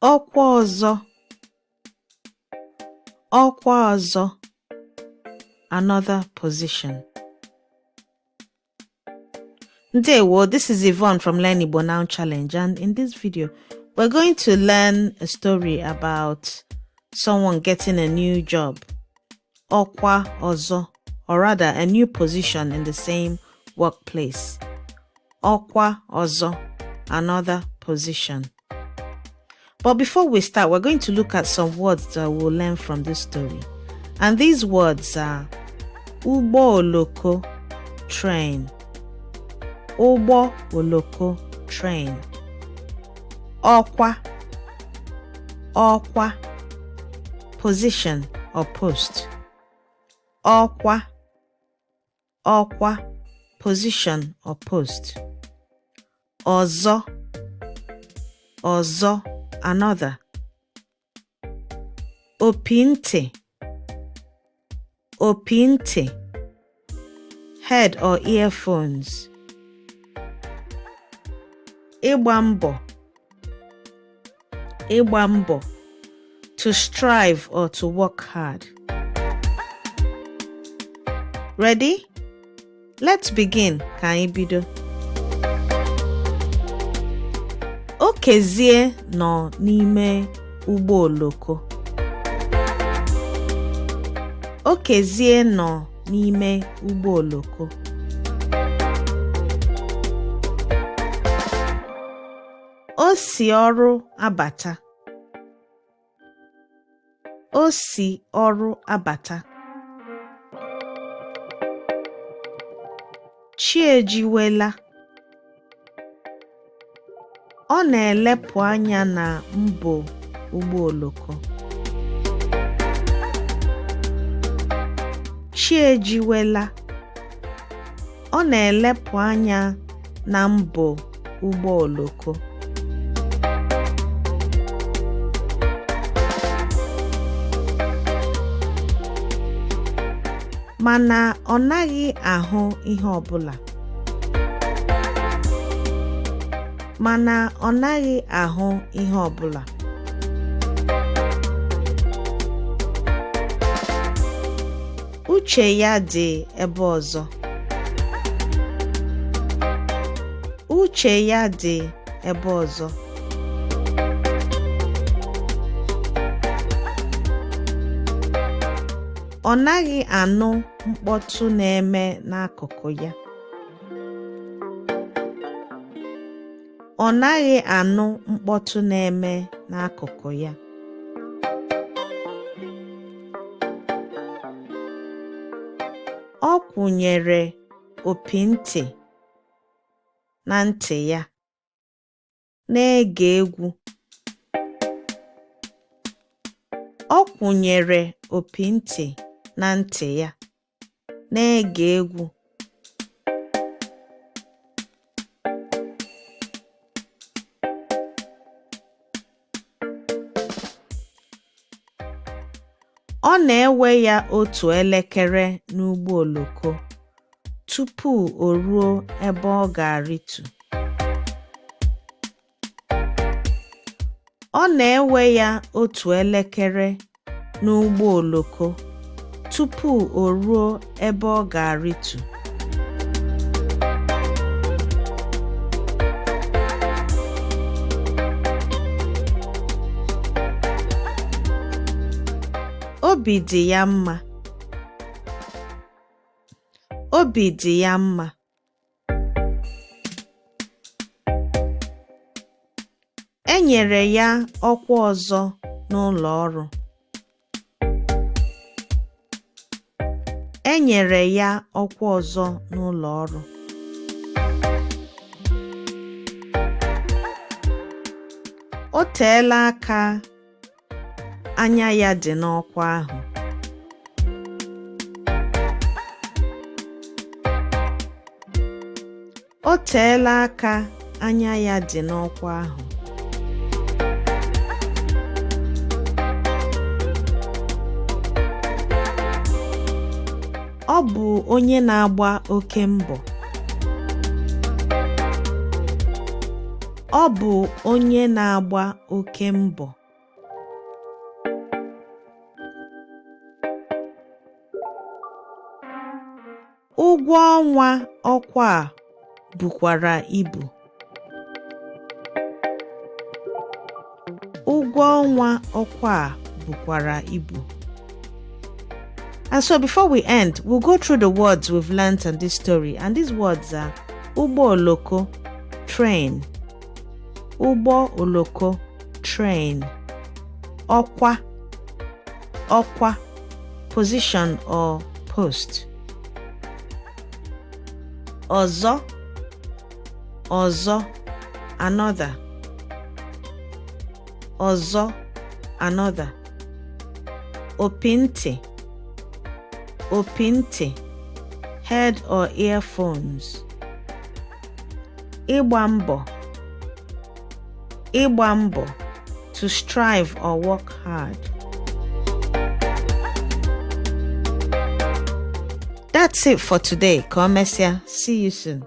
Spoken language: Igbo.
Okwa ọzọ. Okwa ọzọ. Another position. Ndewo, this is Yvonne from Learn Igbo Now Challenge, and in this video, we're going to learn a story about someone getting a new job. Okwa ọzọ, or rather a new position in the same workplace. Okwa ọzọ, another position. But before we start, we're going to look at some words that we'll learn from this story. And these words are Ụgbọ oloko, train. Ụgbọ oloko, train. Okwa, okwa, position or post. Okwa, okwa, position or post. Ọzọ, ọzọ, another. Opinte, opinte, head or earphones. Ịgba mbọ, ịgba mbọ, to strive or to work hard. Ready? Let's begin. Ka anyị bido. Okezie nọ n'ime ụgbọ oloko. Okezie nọ n'ime ụgbọ oloko. O si ọrụ abata. O si ọrụ abata. Chi ejiwela. Ọ na-elepụ anya na mbọ ụgbọ oloko. Chi ejiwela. Ọ na-elepụ anya na mbọ ụgbọ oloko. Mana ọ naghị ahụ ihe ọbụla. Mana ọ naghị ahụ ihe ọbụla. Uche ya dị ebe ọzọ. Uche ya dị ebe ọzọ. Ọ naghị anụ mkpọtụ na-eme n'akụkụ ya. Ọ naghị anụ mkpọtụ na-eme n'akụkụ ya. Ọ kwụnyere opi ntị na ntị ya, na-ege egwu. Ọ kwụnyere opi ntị na ntị ya, na-ege egwu. Ọ na-ewe ya otu elekere n'ụgbọ oloko tupu o ruo ebe ọ ga-arịtu. Ọ na-ewe ya otu elekere n'ụgbọ oloko tupu o ruo ebe ọ ga-arịtu. Obi dị ya mma. Obi dị ya mma. E nyere ya ọkwa ọzọ n'ụlọ ọrụ. E nyere ya ọkwa ọzọ n'ụlọ ọrụ. O teela aka anya ya dị n'ọkwa ahụ. O teela aka anya ya dị n'ọkwa ahụ. Ọ bụ onye na-agba oke mbọ. Ọ bụ onye na-agba oke mbọ. Ụgwọ ọnwa ọkwa a bukwara ibu. Ụgwọ ọnwa ọkwa a bukwara ibu. And so before we end, we'll go through the words we've learnt in this story. And these words are Ụgbọ oloko, train. Ụgbọ oloko, train. Okwa, okwa, position or post. Ọzọ, ọzọ, another. Ọzọ, another. Opinte, opinte, head or earphones. Ịgba mbọ, ịgba mbọ, to strive or work hard. That's it for today. Ka o mesịa. See you soon.